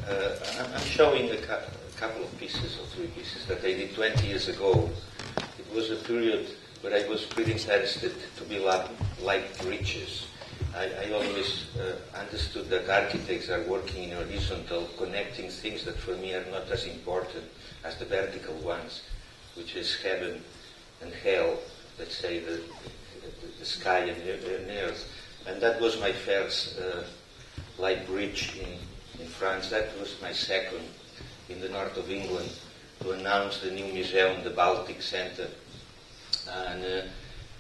I'm showing a couple of pieces, or 3 pieces, that I did 20 years ago. It was a period where I was pretty interested to build up like bridges. I always understood that architects are working in horizontal, connecting things that for me are not as important as the vertical ones, which is heaven and hell, let's say the sky and earth. And that was my first light bridge in France. That was my second in the north of England to announce the new museum, the Baltic Center.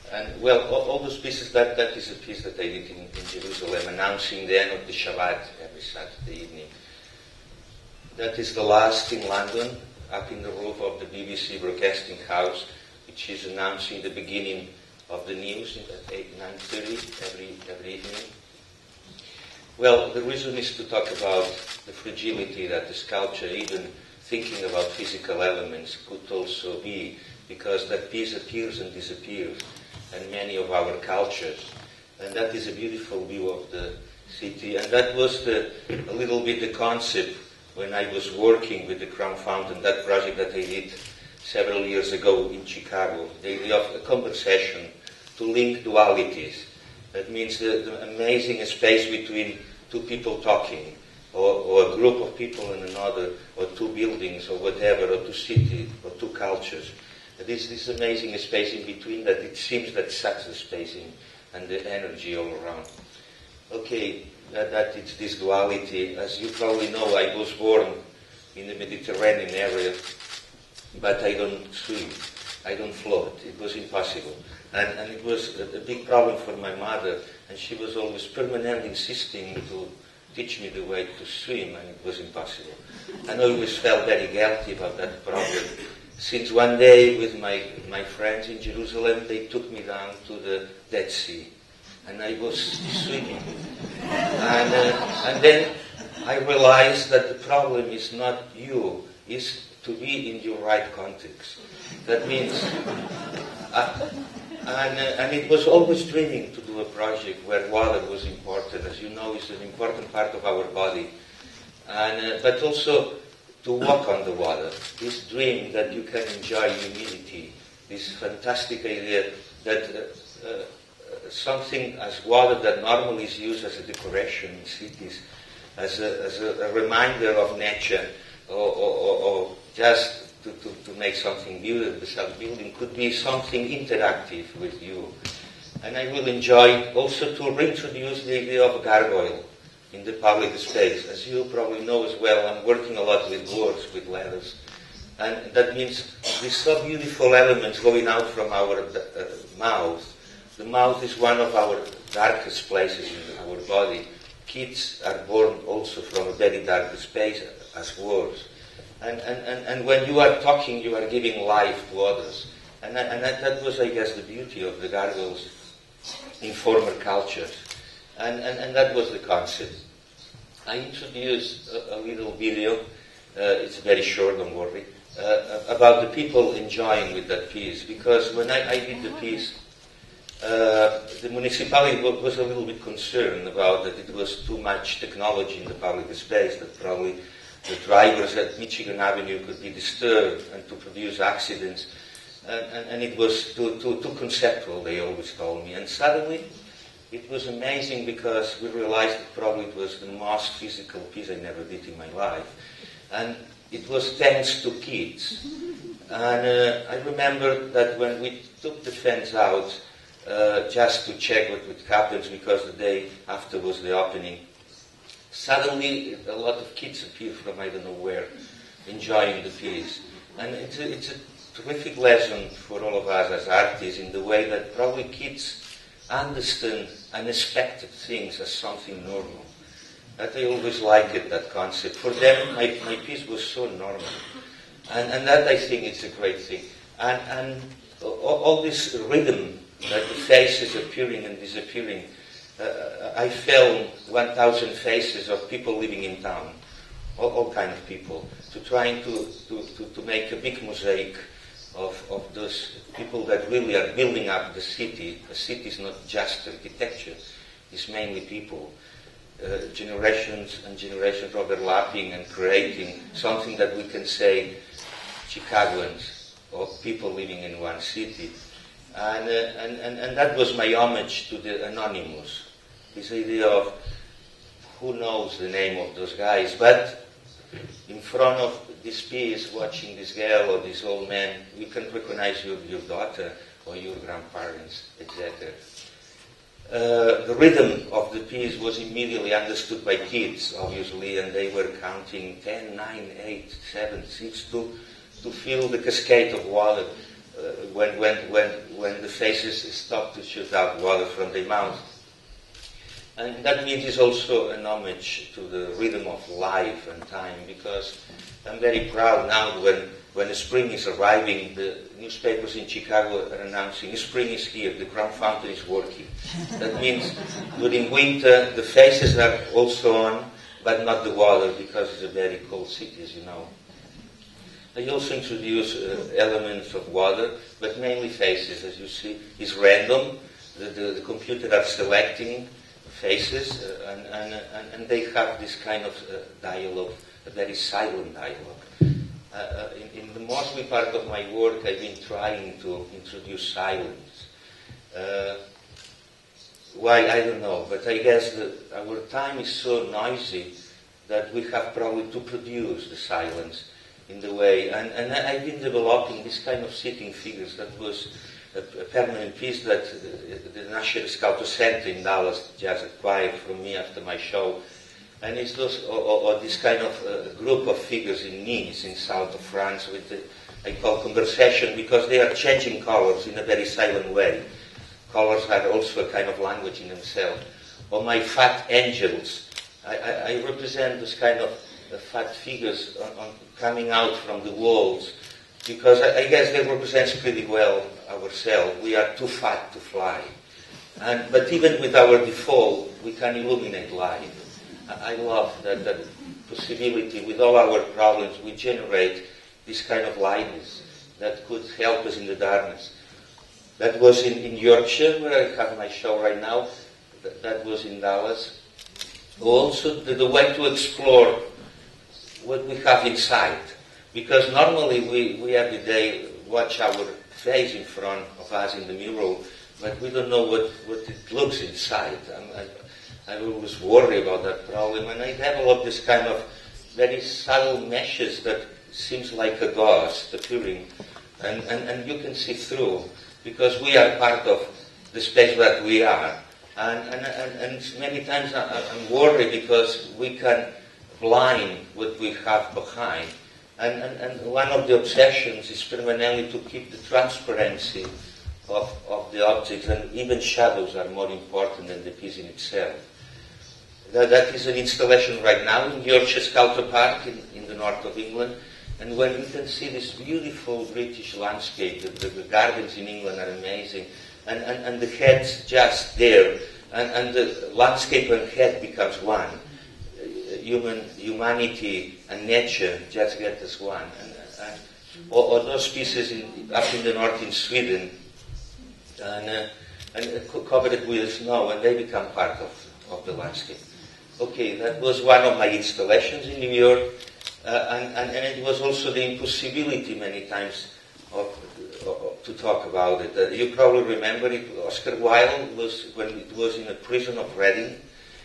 And well, all those pieces, that is a piece that I did in Jerusalem, announcing the end of the Shabbat every Saturday evening. That is the last in London, up in the roof of the BBC Broadcasting House, which is announcing the beginning of the news at 9:30 every evening. Well, the reason is to talk about the fragility that the sculpture, even thinking about physical elements, could also be, because that piece appears and disappears in many of our cultures. And that is a beautiful view of the city. And that was a little bit the concept when I was working with the Crown Fountain, that project that I did several years ago in Chicago, the idea of a conversation to link dualities. That means the amazing space between 2 people talking, or a group of people and another, or 2 buildings, or whatever, or 2 cities, or 2 cultures. This amazing space in between that it seems that sucks the space in and the energy all around. Okay, that it's this duality. As you probably know, I was born in the Mediterranean area, but I don't swim. I don't float. It was impossible. And it was a big problem for my mother, and she was always permanently insisting to teach me the way to swim, and it was impossible. And I always felt very guilty about that problem. Since one day with my friends in Jerusalem, they took me down to the Dead Sea, and I was swimming. And then I realized that the problem is not you, is to be in your right context. That means, and it was always dreaming to do a project where water was important. As you know, it's an important part of our body. But also to walk on the water, this dream that you can enjoy humility, this fantastic idea that something as water that normally is used as a decoration in cities, as a reminder of nature, or just to make something beautiful, self-building, could be something interactive with you. And I will enjoy also to reintroduce the idea of gargoyle in the public space. As you probably know as well, I'm working a lot with words, with letters. And that means these so beautiful elements going out from our mouth. The mouth is one of our darkest places in our body. Kids are born also from a very dark space as words. And when you are talking, you are giving life to others. And that was, I guess, the beauty of the gargoyles in former cultures. And that was the concept. I introduced a little video, it's very short, don't worry, about the people enjoying with that piece. Because when I did the piece, the municipality was a little bit concerned about that it was too much technology in the public space, that probably the drivers at Michigan Avenue could be disturbed and to produce accidents. And it was too conceptual, they always told me. And suddenly, it was amazing because we realized that probably it was the most physical piece I never did in my life. And it was thanks to kids. And I remember that when we took the fence out, just to check what happens, because the day after was the opening, suddenly a lot of kids appeared from I don't know where, enjoying the piece. And it's a terrific lesson for all of us as artists in the way that probably kids understand unexpected things as something normal. That I always liked it, that concept. For them, my piece was so normal. And that I think is a great thing. And all this rhythm, that the faces appearing and disappearing. I filmed 1,000 faces of people living in town, all kind of people, to trying to make a big mosaic of those people that really are building up the city. A city is not just architecture, it's mainly people. generations and generations overlapping and creating something that we can say Chicagoans or people living in one city. And that was my homage to the Anonymous, this idea of who knows the name of those guys, but in front of this piece, watching this girl or this old man, we can recognize your daughter or your grandparents, etc. The rhythm of the piece was immediately understood by kids, obviously, and they were counting 10, 9, 8, 7, 6 to feel the cascade of water when the faces stop to shoot out water from their mouth. And that means it's also an homage to the rhythm of life and time, because I'm very proud now when the spring is arriving, the newspapers in Chicago are announcing spring is here, the Crown Fountain is working. That means during winter the faces are also on, but not the water, because it's a very cold city, as you know. I also introduce elements of water, but mainly faces, as you see. It's random. The computer are selecting faces, and they have this kind of dialogue, a very silent dialogue. In the mostly part of my work, I've been trying to introduce silence. Why, I don't know, but I guess that our time is so noisy that we have probably to produce the silence in the way. And I've been developing this kind of sitting figures. That was a permanent piece that the National Sculpture Center in Dallas just acquired from me after my show. And it's those, or this kind of group of figures in Nice, in south of France, with the, I call conversation, because they are changing colors in a very silent way. Colors are also a kind of language in themselves. Or my fat angels, I represent this kind of fat figures coming out from the walls, because I guess they represent pretty well ourselves. We are too fat to fly. But even with our default, we can illuminate life. I love that possibility. With all our problems, we generate this kind of lightness that could help us in the darkness. That was in Yorkshire, where I have my show right now. That was in Dallas. Also, the way to explore what we have inside. Because normally we every day watch our face in front of us in the mirror, but we don't know what it looks inside. I always worry about that problem, and I developed this kind of very subtle meshes that seems like a ghost appearing, and you can see through, because we are part of the space that we are. And many times I'm worried because we can blind what we have behind. And one of the obsessions is permanently to keep the transparency of the objects, and even shadows are more important than the piece in itself. That is an installation right now in Yorkshire Sculpture Park in the north of England, and when you can see this beautiful British landscape, the gardens in England are amazing, and the head's just there, and the landscape and head becomes one. Humanity and nature just get as one. Or those pieces up in the north in Sweden, and covered with snow, and they become part of the landscape. Okay, that was one of my installations in New York, and it was also the impossibility many times to talk about it. You probably remember it. Oscar Wilde when it was in a prison of Reading.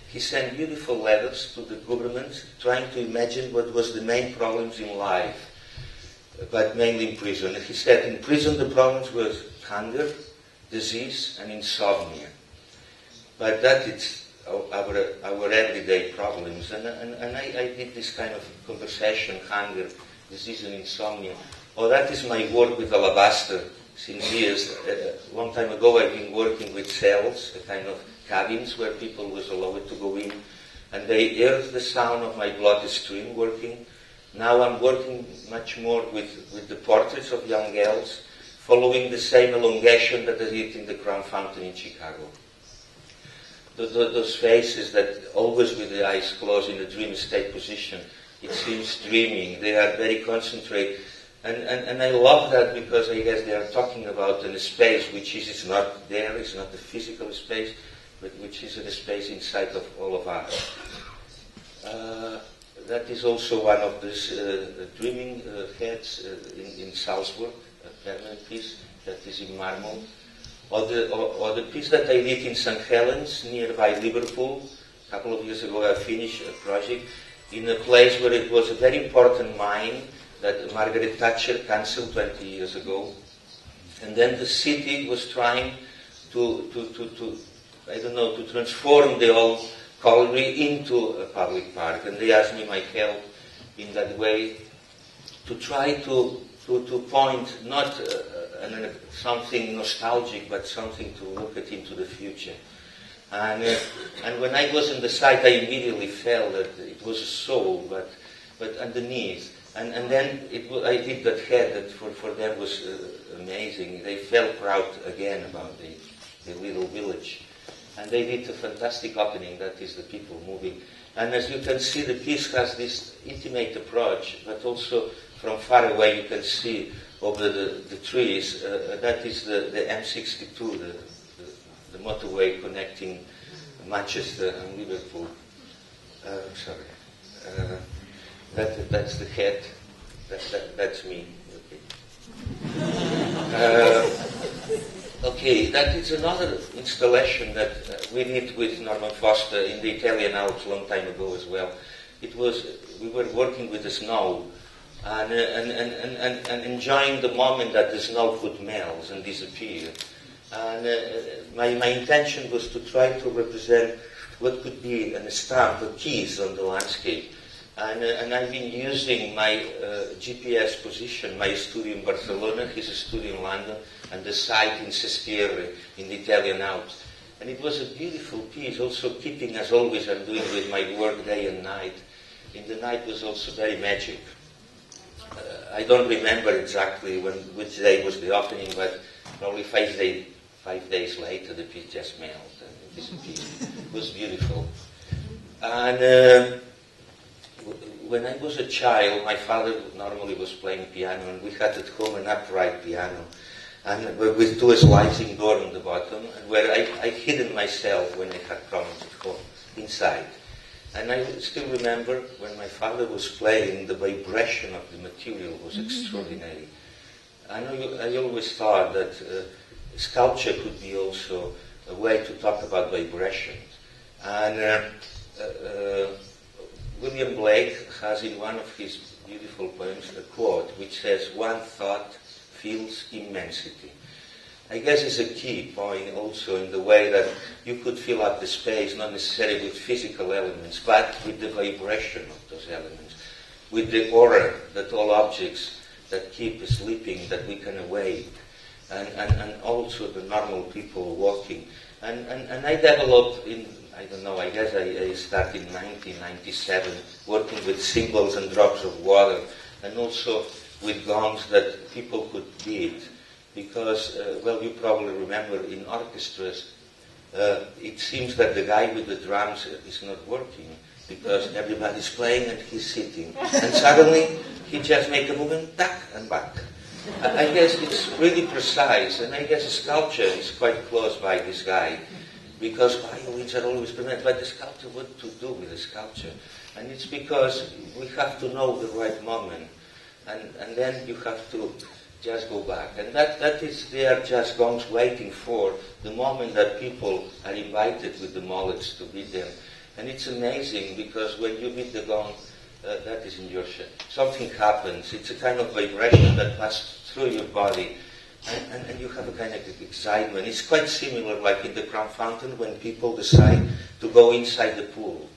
He sent beautiful letters to the government trying to imagine what was the main problems in life, but mainly in prison. And he said in prison the problems was hunger, disease, and insomnia. But that is our everyday problems. And I did this kind of conversation, hunger, disease, and insomnia. Oh, that is my work with alabaster since years. A long time ago I've been working with cells, a kind of cabins where people was allowed to go in, and they heard the sound of my blood stream working. Now I'm working much more with the portraits of young girls, following the same elongation that I did in the Crown Fountain in Chicago. Those faces that always with the eyes closed in a dream state position, it seems dreaming. They are very concentrated. And I love that, because I guess they are talking about a space which is not there, it's not the physical space, which is a space inside of all of us. That is also one of these dreaming heads in Salzburg, a permanent piece that is in marble. Or the piece that I did in St. Helens, nearby Liverpool. A couple of years ago I finished a project in a place where it was a very important mine that Margaret Thatcher cancelled 20 years ago. And then the city was trying to transform the old colliery into a public park. And they asked me my help in that way to try to point not something nostalgic, but something to look at into the future. And when I was on the site, I immediately felt that it was a soul, but underneath. And then I did that head that for them was amazing. They felt proud again about the little village. And they did a fantastic opening, that is the people moving. And as you can see, the piece has this intimate approach, but also from far away you can see over the trees. That is the M62, the motorway connecting Manchester and Liverpool. That's the head. That's me. Okay, that is another installation that we did with Norman Foster in the Italian Alps a long time ago as well. We were working with the snow and enjoying the moment that the snow could melt and disappear. And my intention was to try to represent what could be a stamp, a kiss on the landscape. And I've been using my GPS position, my studio in Barcelona, his studio in London, and the site in Sestiere in the Italian Alps. And it was a beautiful piece, also keeping, as always I'm doing with my work day and night. In the night was also very magic. I don't remember exactly which day was the opening, but probably 5 days later the piece just melted and disappeared. It was beautiful. And when I was a child, my father normally was playing piano, and we had at home an upright piano, and with two sliding doors on the bottom, and where I hidden myself when I had problems at home, inside. And I still remember when my father was playing, the vibration of the material was extraordinary. I always thought that sculpture could be also a way to talk about vibrations. And William Blake has in one of his beautiful poems a quote which says, "One thought feels immensity." I guess it's a key point also in the way that you could fill up the space, not necessarily with physical elements, but with the vibration of those elements, with the aura that all objects that keep sleeping, that we can awake, and also the normal people walking. And I developed in, I don't know, I guess I started in 1997 working with symbols and drops of water, and also with gongs that people could beat. Because, well, you probably remember in orchestras, it seems that the guy with the drums is not working because everybody's playing and he's sitting. And suddenly he just makes a movement, tack, and back. I guess it's really precise, and I guess sculpture is quite close by this guy, because violins are always present, but the sculptor, what to do with the sculpture? And it's because we have to know the right moment, and then you have to just go back. And that is, they are just gongs waiting for the moment that people are invited with the mullets to beat them. And it's amazing, because when you beat the gong, that is in your shape. Something happens. It's a kind of vibration that passes through your body, and you have a kind of excitement. It's quite similar like in the Crown Fountain when people decide to go inside the pool.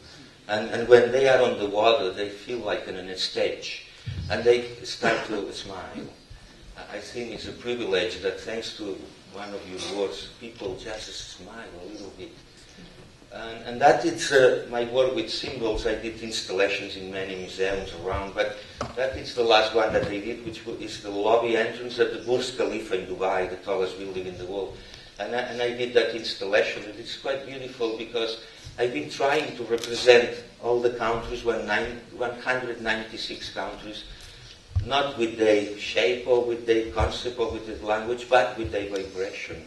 And when they are on the water, they feel like on a stage, and they start to smile. I think it's a privilege that thanks to one of your works, people just smile a little bit. And that is my work with symbols. I did installations in many museums around, but that is the last one that I did, which is the lobby entrance at the Burj Khalifa in Dubai, the tallest building in the world. And I did that installation, and it's quite beautiful because I've been trying to represent all the countries, 196 countries, not with their shape or with their concept or with their language, but with their vibration.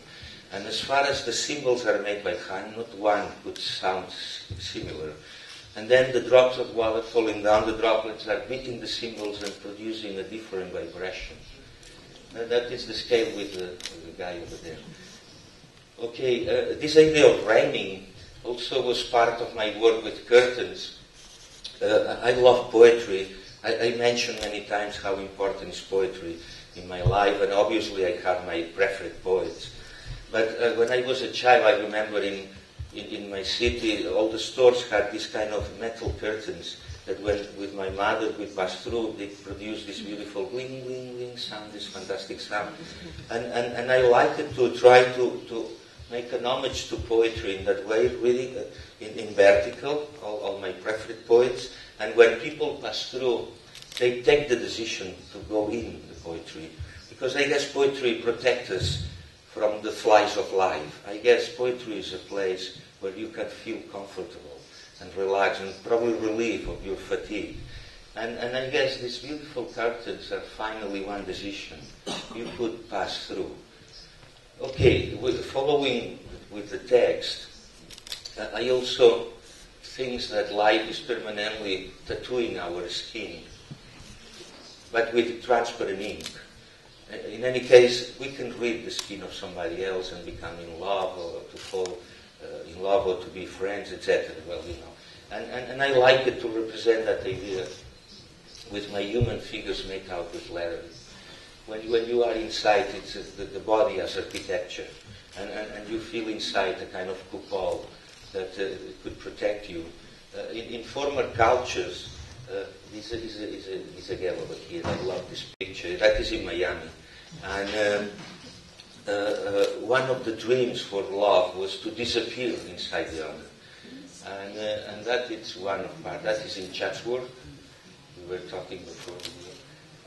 And as far as the symbols are made by hand, not one could sound similar. And then the drops of water falling down, the droplets are beating the symbols and producing a different vibration. That is the scale with the guy over there. Okay, this idea of rhyming also was part of my work with curtains. I love poetry. I mentioned many times how important is poetry in my life, and obviously I have my preferred poets. But when I was a child, I remember in my city, all the stores had this kind of metal curtains that when with my mother we passed through, they produced this beautiful bling, bling, bling sound, this fantastic sound. And I liked it to try to make an homage to poetry in that way, really in vertical, all my preferred poets. And when people pass through, they take the decision to go in the poetry. Because I guess poetry protects us from the flies of life. I guess poetry is a place where you can feel comfortable and relax and probably relieve of your fatigue. And I guess these beautiful curtains are finally one decision you could pass through. Okay, following with the text, I also think that life is permanently tattooing our skin, but with transparent ink. In any case, we can read the skin of somebody else and become in love, or to fall in love, or to be friends, etc. Well, you know. And I like it to represent that idea with my human figures made out with leather. When you are inside, it's the body as architecture, and you feel inside a kind of coupole that could protect you. In former cultures, this is a gallery here. I love this picture. That is in Miami. And one of the dreams for love was to disappear inside the other. And that is one of part. That is in Chatsworth. We were talking before.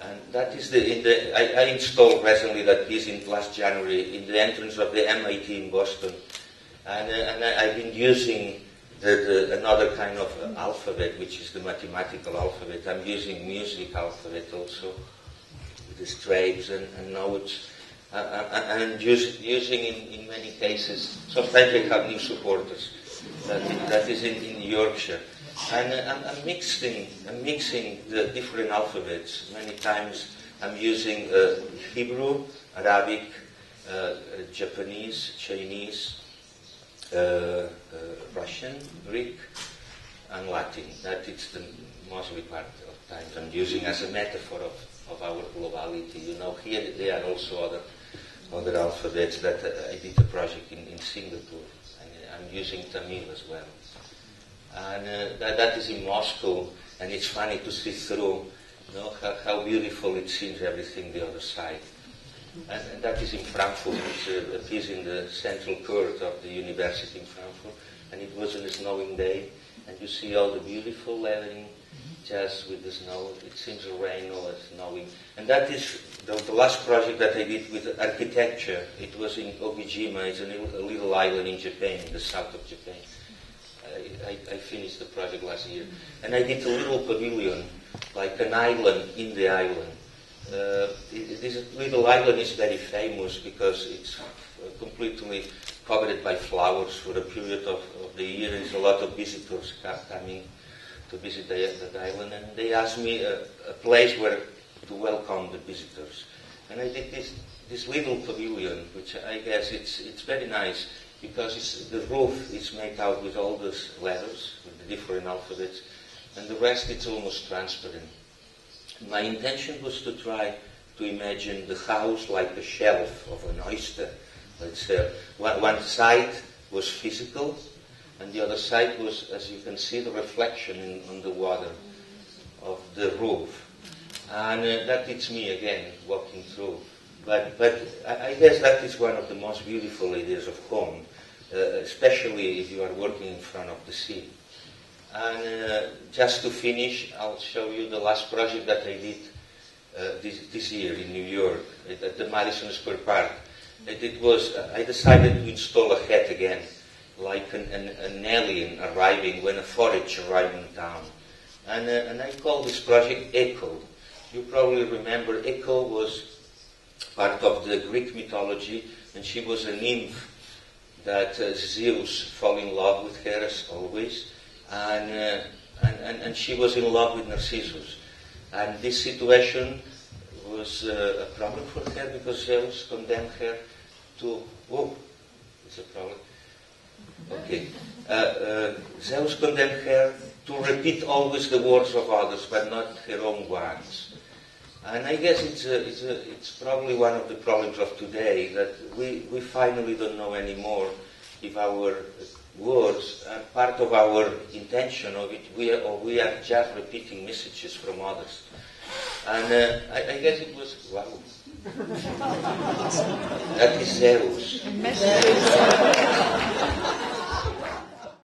And that is I installed recently that piece in last January in the entrance of the MIT in Boston. And I've been using another kind of alphabet, which is the mathematical alphabet. I'm using music alphabet also, with the strapes and notes. And using in many cases, sometimes I have new supporters. That is in Yorkshire. And I'm mixing the different alphabets. Many times I'm using Hebrew, Arabic, Japanese, Chinese, Russian, Greek, and Latin. That is the mostly part of times I'm using as a metaphor of our globality. You know, here there are also other alphabets that I did a project in Singapore, and I'm using Tamil as well. And that is in Moscow, and it's funny to see through, you know, how beautiful it seems, everything the other side. And that is in Frankfurt, which a piece in the central court of the university in Frankfurt, and it was on a snowing day, and you see all the beautiful lettering just with the snow. It seems a rain or snowing. And that is the last project that I did with architecture. It was in Ogijima. It's a little island in Japan, in the south of Japan. I finished the project last year. And I did a little pavilion, like an island in the island. This little island is very famous because it's completely covered by flowers for a period of the year. There's a lot of visitors coming to visit the island, and they asked me a place where to welcome the visitors. And I did this little pavilion, which I guess it's very nice because the roof is made out with all those letters, with the different alphabets, and the rest it's almost transparent. My intention was to try to imagine the house like a shelf of an oyster. Let's say one side was physical, and the other side was, as you can see, the reflection on the water of the roof. And that is me again walking through. But I guess that is one of the most beautiful ideas of home, especially if you are working in front of the sea. And just to finish, I'll show you the last project that I did this year in New York at the Madison Square Park. I decided to install a hat again, like an alien arriving when a forage arrived in town. And I call this project Echo. You probably remember Echo was part of the Greek mythology, and she was a nymph that Zeus fell in love with her as always, and she was in love with Narcissus. And this situation was a problem for her because Zeus condemned her to... Oh, it's a problem. Okay. Zeus condemned her to repeat always the words of others, but not her own ones. And I guess it's probably one of the problems of today, that we finally don't know anymore if our words are part of our intention, or we are just repeating messages from others. And I guess it was, wow. That is Zeus.